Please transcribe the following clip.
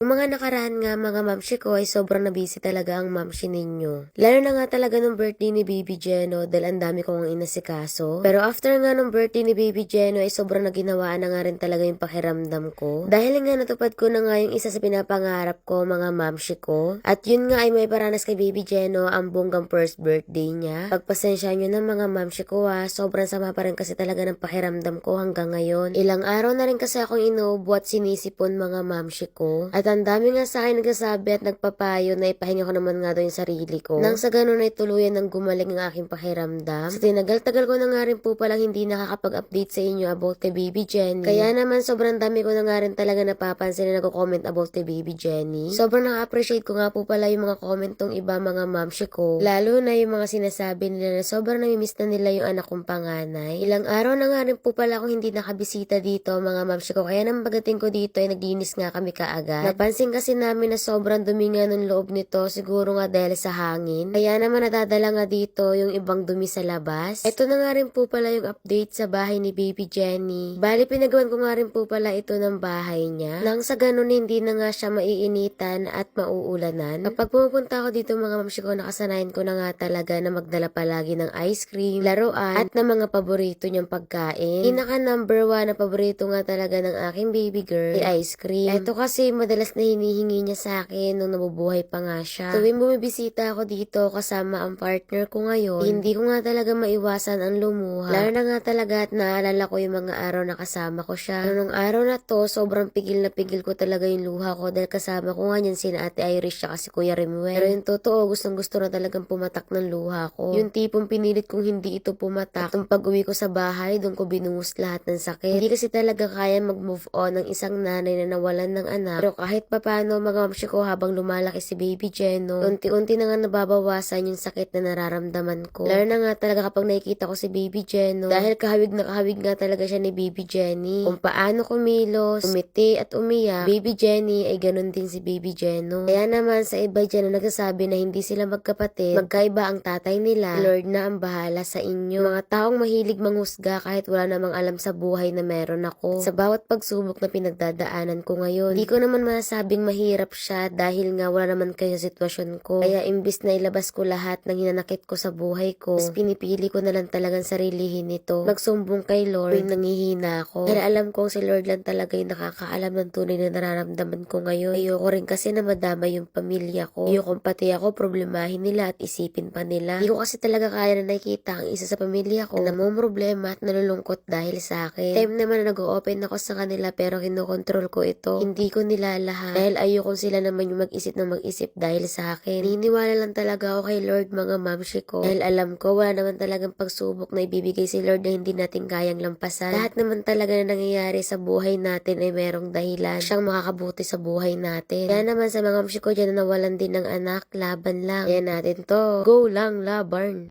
Yung mga nakaraan nga mga mamshi ko ay sobrang nabisi talaga ang mamshi ninyo. Lalo na nga talaga nung birthday ni Baby Jeno dahil ang dami kong inasikaso. Pero after nga nung birthday ni Baby Jeno ay sobrang naginawaan na nga rin talaga yung pakiramdam ko. Dahil nga natupad ko na nga yung isa sa pinapangarap ko mga mamshi ko. At yun nga ay may paranas kay Baby Jeno ang bonggang first birthday niya. Pagpasensya nyo na mga mamshi ko sobrang sama pa rin kasi talaga ng pakiramdam ko hanggang ngayon. Ilang araw na rin kasi akong inuubo at sinisipon mga mamshi ko. At ang dami nga sa akin nagsasabi at nagpapayo na ipahinga ko naman nga daw yung sarili ko. Nang sa ganun ay tuluyan ng gumaling ang aking pakiramdam. Sa tinagal-tagal ko na nga rin po palang hindi nakakapag-update sa inyo about kay Baby Jenny. Kaya naman sobrang dami ko na nga rin talaga napapansin na nagko-comment about kay Baby Jenny. Sobrang na-appreciate ko nga po pala yung mga comment tong iba mga mamshi ko. Lalo na yung mga sinasabi nila na sobrang namimiss na nila yung anak kong panganay. Ilang araw na nga rin po pala akong hindi nakabisita dito mga mamshi ko. Kaya nang pagdating ko dito ay naglinis nga kami kaagad. Napansin kasi namin na sobrang dumi nga ng loob nito, siguro nga dahil sa hangin. Kaya naman nadadala nga dito yung ibang dumi sa labas. Ito na nga rin po pala yung update sa bahay ni Baby Jenny. Bali pinagawan ko nga rin po pala ito ng bahay niya. Nang sa ganun hindi na nga siya maiinitan at mauulanan. Kapag pumupunta ako dito mga mamshi ko, nakasanayan ko na nga talaga na magdala palagi ng ice cream, laruan, at ng mga paborito niyang pagkain. Pinaka number 1 na paborito nga talaga ng aking baby girl ay ice cream. Ito kasi madalas na hinihingi niya sa akin nung nabubuhay pa nga siya. Tuwing bumibisita ako dito kasama ang partner ko ngayon, hindi ko nga talaga maiwasan ang lumuha. Lalo na nga talaga at naalala ko yung mga araw na kasama ko siya. Nung araw na to, sobrang pigil na pigil ko talaga yung luha ko dahil kasama ko nga niyan sina Ate Irish siya kasi Kuya Rimuel. Pero yung totoo, gustong gusto na talagang pumatak ng luha ko. Yung tipong pinilit kong hindi ito pumatak. At pag uwi ko sa bahay, doon ko binuhos lahat ng sakit. Hindi kasi talaga kaya mag-move on ng isang nanay na nawalan ng anak. Pero kahit papano mga mamshi ko habang lumalaki si Baby Jeno, unti-unti na nga nababawasan yung sakit na nararamdaman ko. Lalo na nga talaga kapag nakikita ko si Baby Jeno, dahil kahawig na kahawig nga talaga siya ni Baby Jenny. Kung paano kumilos, umiti at umiyak, Baby Jenny ay ganun din si Baby Jeno. Kaya naman sa iba dyan na nagsasabi na hindi sila magkapatid, magkaiba ang tatay nila, Lord na ang bahala sa inyo. Mga taong mahilig manghusga kahit wala namang alam sa buhay na meron ako. Sa bawat pagsubok na pinagdadaanan ko ngayon, hindi ko naman masabing mahirap siya dahil nga wala naman kayo sa sitwasyon ko. Kaya imbis na ilabas ko lahat ng hinanakit ko sa buhay ko, mas pinipili ko na lang talagang sarilihin ito. Magsumbong kay Lord, yung nangihina ako. Dahil alam kong si Lord lang talaga yung nakakaalam ng tunay na nararamdaman ko ngayon. Ayoko rin kasi na madama yung pamilya ko. Ayoko pati ako problemahin nila at isipin pa nila. Hindi ko kasi talaga kaya na nakikita ang isa sa pamilya ko na problema at nalulungkot dahil sa akin. Time naman na nag-open ako sa kanila pero kinokontrol ko ito. Hindi ko nila lahat. Dahil ayoko sila naman yung mag-isip na mag-isip dahil sa akin. Niniwala lang talaga ako kay Lord mga mamshi ko. Dahil alam ko wala naman talagang pagsubok na ibibigay si Lord na hindi natin kayang lampasan. Lahat naman talaga na nangyayari sa buhay natin ay merong dahilan. Siyang makakabuti sa buhay natin. Kaya naman sa mga mamshi ko dyan na nawalan din ng anak, laban lang. Kaya natin to. Go lang, laban!